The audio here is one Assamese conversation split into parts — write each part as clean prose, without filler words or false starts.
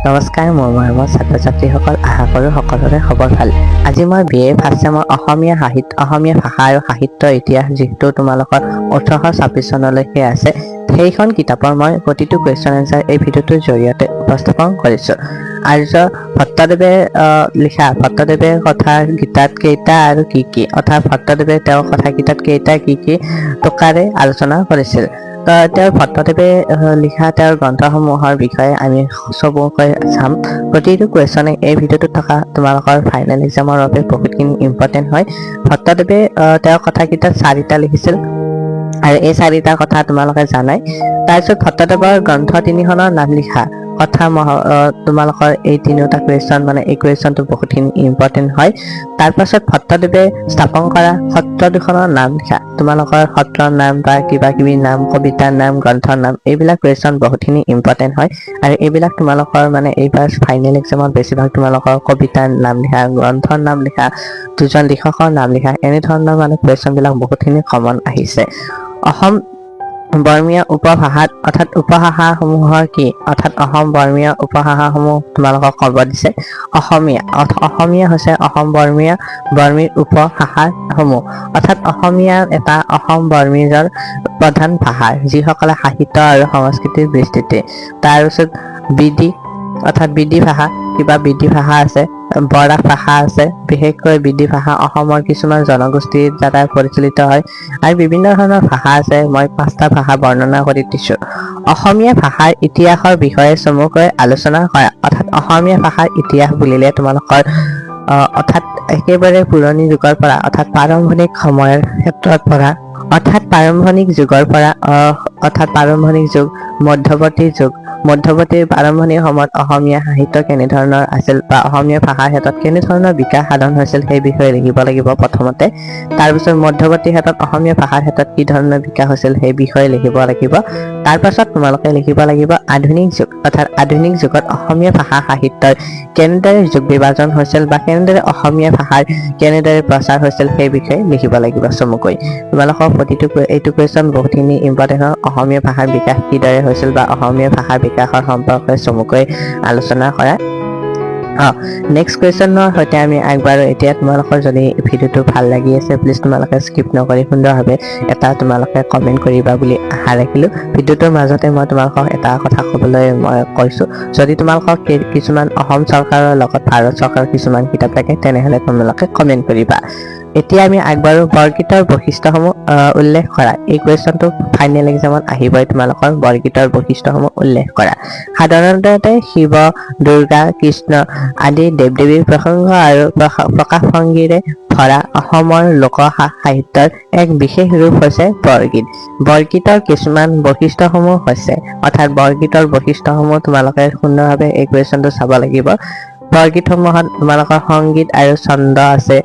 নমস্কাৰ, মোৰ মৰমৰ ছাত্ৰ ছাত্ৰীসকল, আশা কৰোঁ সকলোৰে খবৰ ভাল। আজি মই BA ফাৰ্ষ্ট চেমৰ অসমীয়া ভাষা আৰু সাহিত্য ইতিহাস, যিটো তোমালোকৰ 1826 চনলৈকে আছে, সেইখন কিতাপৰ মই প্ৰতিটো কুৱেশ্যন এনচাৰ এই ভিডিঅ'টোৰ জৰিয়তে উপস্থাপন কৰিছোঁ। আৰ্য ভট্টদেৱে লিখা ভট্টদেৱে কথা গীতাত কেইটা আৰু কি কি, অৰ্থাৎ ভট্টদেৱে তেওঁৰ কথা গীতাত কেইটা কি কি প্ৰকাৰে আলোচনা কৰিছিল। তেওঁৰ ভট্টদেৱে লিখা তেওঁৰ গ্ৰন্থসমূহৰ বিষয়ে আমি চমুকৈ চাম। প্ৰতিটো কুৱেশ্যনে এই ভিডিঅ'টোত থকা তোমালোকৰ ফাইনেল এক্সামৰ বাবে বহুতখিনি ইম্পৰ্টেণ্ট হয়। ভট্টদেৱে তেওঁৰ কথাকেইটাত 4টা লিখিছিল আৰু এই 4টা কথা তোমালোকে জানাই। তাৰপিছত ভট্টদেৱৰ গ্ৰন্থ 3খনৰ নাম লিখা কথা তোমালোকৰ এই 3টা কুৱেশ্যন, মানে এই কুৱেশ্যনটো বহুতখিনি ইম্পৰ্টেণ্ট হয়। তাৰপাছত ভট্টদেৱে স্থাপন কৰা সত্ৰ 2খনৰ নাম লিখা, তোমালোকৰ সত্ৰৰ নাম বা কিবা কিবি নাম, কবিতাৰ নাম, গ্ৰন্থৰ নাম, এইবিলাক কুৱেশ্যন বহুতখিনি ইম্পৰ্টেণ্ট হয়। আৰু এইবিলাক তোমালোকৰ মানে এইবাৰ ফাইনেল এক্সামত বেছিভাগ তোমালোকৰ কবিতাৰ নাম লিখা, গ্ৰন্থৰ নাম লিখা, 2জন লিখকৰ নাম লিখা, এনেধৰণৰ মানে কুৱেশ্যনবিলাক বহুতখিনি কমন আহিছে। অসম বৰ্মীয় উপভাষাত অৰ্থাৎ উপভাষাসমূহৰ কি, অৰ্থাৎ অসম বৰ্মীয় উপভাষাসমূহ তোমালোকক ক'ব দিছে। অসমীয়া হৈছে অসম বৰ্মীৰ উপভাষাসমূহ, অৰ্থাৎ অসমীয়া এটা অসম বৰ্মীজৰ প্ৰধান ভাষা, যিসকলে সাহিত্য আৰু সংস্কৃতিৰ বিস্তৃতি। তাৰপিছত বিধি ভাষা, কিবা বিধি ভাষা আছে, বৰাক ভাষা আছে। বিশেষকৈ বিধি ভাষা অসমৰ কিছুমান জনগোষ্ঠীৰ দ্বাৰা পৰিচালিত হয়। আৰু বিভিন্ন ধৰণৰ ভাষা আছে, মই 5টা ভাষা বৰ্ণনা কৰি দিছোঁ। অসমীয়া ভাষাৰ ইতিহাসৰ বিষয়ে চমুকৈ আলোচনা কৰা, অৰ্থাৎ অসমীয়া ভাষাৰ ইতিহাস বুলিলে তোমালোকৰ অৰ্থাৎ একেবাৰে পুৰণি যুগৰ পৰা, অৰ্থাৎ প্ৰাৰম্ভিক সময়ৰ ক্ষেত্ৰত পৰা, অৰ্থাৎ প্ৰাৰম্ভিক যুগ, মধ্যৱৰ্তী প্ৰাৰম্ভণিক সময়ত অসমীয়া সাহিত্য কেনেধৰণৰ আছিল বা অসমীয়া ভাষাৰ ক্ষেত্ৰত কেনেধৰণৰ বিকাশ সাধন হৈছিল সেই বিষয়ে লিখিব লাগিব প্ৰথমতে। তাৰপিছত মধ্যৱৰ্তী ক্ষেত্ৰত অসমীয়া ভাষাৰ ক্ষেত্ৰত কি ধৰণৰ বিকাশ হৈছিল সেই বিষয়ে লিখিব লাগিব। তাৰপাছত তোমালোকে লিখিব লাগিব আধুনিক যুগ, অৰ্থাৎ আধুনিক যুগত অসমীয়া ভাষা সাহিত্যৰ কেনেদৰে যুগ বিভাজন হৈছিল বা কেনেদৰে অসমীয়া ভাষাৰ কেনেদৰে প্ৰচাৰ হৈছিল সেই বিষয়ে লিখিব লাগিব চমুকৈ। তোমালোকৰ প্ৰতিটো এইটো কুৱেশ্যন বহুতখিনি ইম্পৰ্টেণ্ট হয়। অসমীয়া ভাষাৰ বিকাশ কিদৰে হৈছিল বা অসমীয়া ভাষাৰ বিকাশৰ সম্পৰ্কে চমুকৈ আলোচনা কৰা। নেক্সট কুৱেশ্যনৰ সৈতে আমি আগবাঢ়ো। এতিয়া তোমালোকৰ যদি ভিডিঅ'টো ভাল লাগি আছে, প্লিজ তোমালোকে স্কিপ নকৰি সুন্দৰভাৱে এটা তোমালোকে কমেণ্ট কৰিবা বুলি আশা ৰাখিলোঁ। ভিডিঅ'টোৰ মাজতে মই তোমালোকক এটা কথা ক'বলৈ মই কৈছোঁ, যদি তোমালোকক কিছুমান অসম চৰকাৰৰ লগত ভাৰত চৰকাৰৰ কিছুমান কিতাপ থাকে, তেনেহ'লে তোমালোকে কমেণ্ট কৰিবা। এতিয়া আমি আগবাঢ়ো। বৰগীতৰ বৈশিষ্ট্যসমূহ উল্লেখ কৰা। এই কুৱেশ্যনটো ফাইনেল এক্সামত আহিবই, তোমালোকৰ বৰগীতৰ বৈশিষ্ট্যসমূহ উল্লেখ কৰা। সাধাৰণতে শিৱ, দুৰ্গা, কৃষ্ণ আদি দেৱ দেৱীৰ প্ৰসংগ আৰু প্ৰকাশভংগীৰে ভৰা অসমৰ লোক সাহিত্যৰ এক বিশেষ ৰূপ হৈছে বৰগীত। বৰগীতৰ কিছুমান বৈশিষ্ট্যসমূহ হৈছে, অৰ্থাৎ বৰগীতৰ বৈশিষ্ট্যসমূহ তোমালোকে সুন্দৰভাৱে এই কুৱেশ্যনটো চাব লাগিব। বৰগীতসমূহত তোমালোকৰ সংগীত আৰু ছন্দ আছে,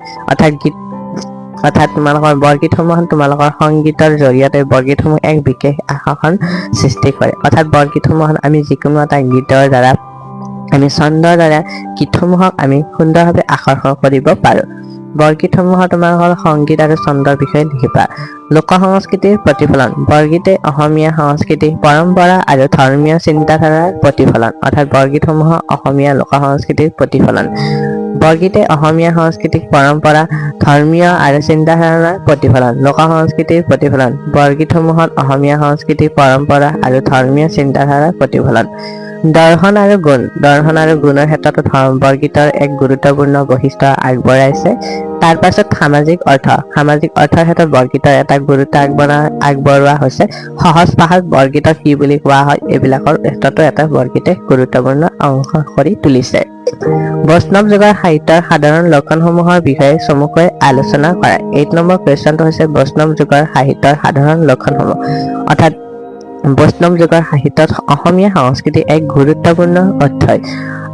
অৰ্থাৎ তোমালোকৰ বৰগীতসমূহত তোমালোকৰ সংগীতৰ জৰিয়তে বৰগীতসমূহ এক বিশেষ আকৰ্ষণ সৃষ্টি কৰে। অৰ্থাৎ বৰগীতসমূহত আমি যিকোনো এটা গীতৰ দ্বাৰা, আমি ছন্দৰ দ্বাৰা গীতসমূহক আমি সুন্দৰভাৱে আকৰ্ষণ কৰিব পাৰোঁ। বৰগীতসমূহত তোমালোকৰ সংগীত আৰু ছন্দৰ বিষয়ে লিখিবা। লোক সংস্কৃতিৰ প্ৰতিফলন। বৰগীতে অসমীয়া সংস্কৃতি, পৰম্পৰা আৰু ধৰ্মীয় চিন্তাধাৰাৰ প্ৰতিফলন, অৰ্থাৎ বৰগীতসমূহৰ অসমীয়া লোক সংস্কৃতিৰ প্ৰতিফলন। বৰগীতে অসমীয়া সংস্কৃতিক, পৰম্পৰা, ধৰ্মীয় আৰু চিন্তাধাৰাৰ প্ৰতিফলন। লোক সংস্কৃতিৰ প্ৰতিফলন। বৰগীতসমূহত অসমীয়া সংস্কৃতি, পৰম্পৰা আৰু ধৰ্মীয় চিন্তাধাৰাৰ প্ৰতিফলন। দৰ্শন আৰু গুণৰ ক্ষেত্ৰতো বৰগীতৰ এক গুৰুত্বপূৰ্ণ বৈশিষ্ট্য আগবঢ়াইছে। তাৰ পাছত সামাজিক অৰ্থৰ ক্ষেত্ৰত বৰগীতৰ এটা গুৰুত্ব আগবঢ়োৱা হৈছে। সহজ ভাষাত বৰগীতক কি বুলি কোৱা হয়, এইবিলাকৰ ক্ষেত্ৰতো এটা বৰগীতে গুৰুত্বপূৰ্ণ অংশ কৰি তুলিছে। বৈষ্ণৱ যুগৰ সাহিত্যৰ সাধাৰণ লক্ষণসমূহৰ বিষয়ে চমুকৈ আলোচনা কৰা। 8 নম্বৰ কুৱেশ্যনটো হৈছে বৈষ্ণৱ যুগৰ সাহিত্যৰ সাধাৰণ লক্ষণসমূহ, অৰ্থাৎ বৈষ্ণৱ যুগৰ সাহিত্যত অসমীয়া সংস্কৃতি এক গুৰুত্বপূৰ্ণ অধ্যায়।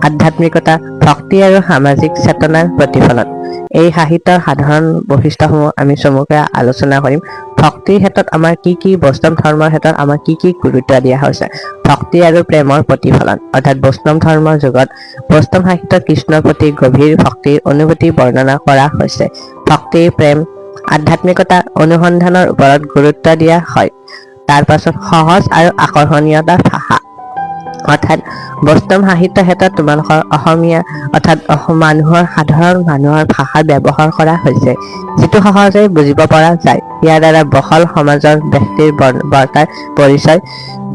আধ্যাত্মিকতা, ভক্তি আৰু সামাজিক চেতনাৰ প্ৰতিফলন। এই সাহিত্যৰ সাধাৰণ বৈশিষ্ট্যসমূহ আমি চমুকৈ আলোচনা কৰিম। ভক্তিৰ ক্ষেত্ৰত আমাৰ কি বৈষ্ণৱ ধৰ্মৰ ক্ষেত্ৰত আমাৰ কি গুৰুত্ব দিয়া হৈছে। ভক্তি আৰু প্ৰেমৰ প্ৰতিফলন, অৰ্থাৎ বৈষ্ণৱ ধৰ্মৰ যুগত বৈষ্ণৱ সাহিত্যত কৃষ্ণৰ প্ৰতি গভীৰ ভক্তিৰ অনুভূতি বৰ্ণনা কৰা হৈছে। ভক্তি, প্ৰেম, আধ্যাত্মিকতা, অনুসন্ধানৰ ওপৰত গুৰুত্ব দিয়া হয়। তাৰ পাছত সহজ আৰু আকৰ্ষণীয়তা ভাষা। অৰ্থাৎ বৈষ্ণৱ সাহিত্যৰ ক্ষেত্ৰত তোমালোকৰ অসমীয়া অৰ্থাৎ মানুহৰ সাধাৰণ মানুহৰ ভাষা ব্যৱহাৰ কৰা হৈছে, যিটো সহজে বুজিব পৰা যায়। ইয়াৰ দ্বাৰা বহল সমাজৰ ব্যক্তিৰ বাৰ্তাৰ পৰিচয়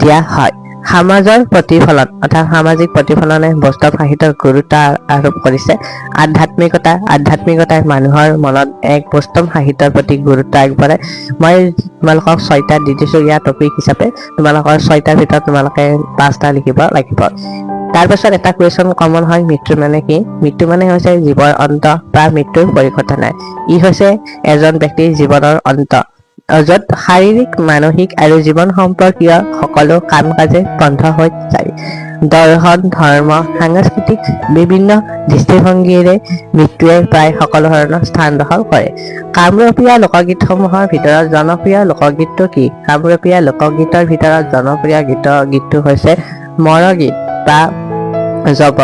দিয়া হয়। সমাজৰ প্ৰতিফলন অৰ্থাৎ সামাজিক প্ৰতিফলনে বৈষ্ণৱ সাহিত্যৰ গুৰুত্ব আৰোপ কৰিছে। আধ্যাত্মিকতাই মানুহৰ মনত এক বৈষ্ণৱ সাহিত্যৰ প্ৰতি গুৰুত্ব আগবঢ়ায়। মই তোমালোকক 6টা দি দিছো ইয়াৰ টপিক হিচাপে, তোমালোকৰ 6টাৰ ভিতৰত তোমালোকে 5টা লিখিব লাগিব। তাৰপাছত এটা কুৱেশ্যন কমন হয়, মৃত্যু মানে কি? মৃত্যু মানে হৈছে জীৱৰ অন্ত বা মৃত্যুৰ পৰিঘটনা। ই হৈছে এজন ব্যক্তিৰ জীৱনৰ অন্ত, য'ত শাৰীৰিক, মানসিক আৰু জীৱন সম্পৰ্কীয় সকলো কাম কাজে বন্ধ হৈ যায়। দৰ্শন, ধৰ্ম, সাংস্কৃতিক বিভিন্ন দৃষ্টিভংগীৰে মৃত্যুৱে প্ৰায় সকলো ধৰণৰ স্থান দখল কৰে। কামৰূপীয়া লোকগীতসমূহৰ ভিতৰত জনপ্ৰিয় লোকগীতটো কি? কামৰূপীয়া লোকগীতৰ ভিতৰত জনপ্ৰিয় গীতটো হৈছে মৰগীত বা জব,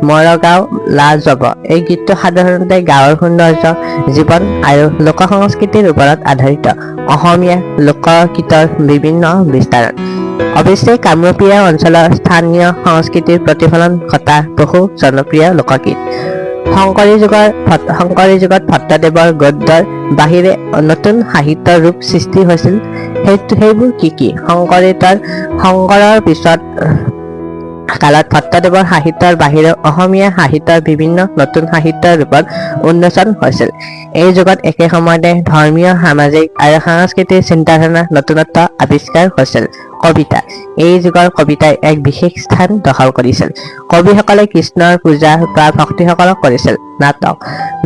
মৰগাঁও লা জব। এই গীতটো সাধাৰণতে গাঁৱৰ সৌন্দৰ্য, জীৱন আৰু লোক সংস্কৃতিৰ ওপৰত আধাৰিত অসমীয়া লোকগীতৰ বিভিন্ন বিস্তাৰণ। অৱশ্যে কামৰূপীয়া অঞ্চলৰ স্থানীয় সংস্কৃতিৰ প্ৰতিফলন ঘটা বহু জনপ্ৰিয় লোকগীত। শংকৰী যুগত ভট্টদেৱৰ গদ্যৰ বাহিৰে নতুন সাহিত্যৰ ৰূপ সৃষ্টি হৈছিল। সেইবোৰ কি? শংকৰৰ পিছত কালত ভট্টদেৱৰ সাহিত্যৰ বাহিৰেও অসমীয়া সাহিত্যৰ বিভিন্ন নতুন সাহিত্যৰ ৰূপত উন্মোচন হৈছিল। এই যুগত একে সময়তে ধৰ্মীয়, সামাজিক আৰু সাংস্কৃতিক চিন্তাধাৰাৰ নতুনত্ব আৱিষ্কাৰ হৈছিল। কবিতা। এই যুগৰ কবিতাই এক বিশেষ স্থান দখল কৰিছিল। কবিসকলে কৃষ্ণৰ পূজা বা ভক্তিসকলক কৰিছিল।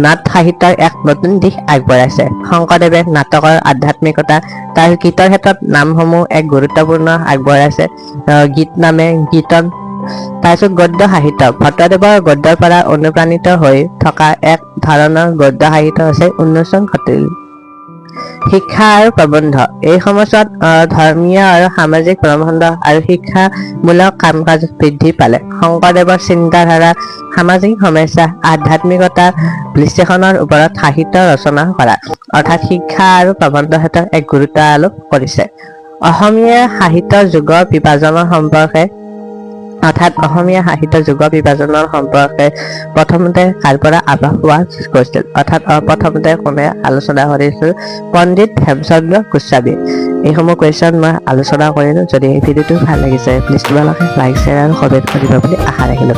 নাট সাহিত্যৰ এক নতুন দিশ আগবঢ়াইছে। শংকৰদেৱে নাটকৰ আধ্যাত্মিকতা তাৰ গীতৰ ক্ষেত্ৰত নামসমূহ এক গুৰুত্বপূৰ্ণ আগবঢ়াইছে। গীত নামে গীতন। তাৰপিছত গদ্য সাহিত্য। ভট্টদেৱৰ গদ্যৰ পৰা অনুপ্ৰাণিত হৈ থকা এক ধৰণৰ গদ্য সাহিত্য হৈছে উন্মোচন ঘটিল। শিক্ষা আৰু প্ৰবন্ধ। এই সময়ছোৱাত ধৰ্মীয় আৰু সামাজিক প্ৰবন্ধ আৰু শিক্ষামূলক কাম কাজ বৃদ্ধি পালে। শংকৰদেৱৰ চিন্তাধাৰা, সামাজিক সমস্যা, আধ্যাত্মিকতা বিশ্লেষণৰ ওপৰত সাহিত্য ৰচনা কৰা, অৰ্থাৎ শিক্ষা আৰু প্ৰবন্ধ ক্ষেত্ৰত এক গুৰুত্ব আৰোপ কৰিছে। অসমীয়া সাহিত্যৰ যুগ বিভাজনৰ সম্পৰ্কে প্ৰথমতে কাৰ পৰা আভাস পোৱা গৈছিল, অৰ্থাৎ প্ৰথমতে কোনে আলোচনা কৰিছিল? পণ্ডিত হেমচন্দ্ৰ গোস্বামী। এইসমূহ কুৱেশ্যন মই আলোচনা কৰিলো। যদি এই ভিডিঅ'টো ভাল লাগিছে প্লিজ তোমালোকে লাইক, শ্বেয়াৰ আৰু কমেণ্ট কৰিব বুলি আশা ৰাখিলো।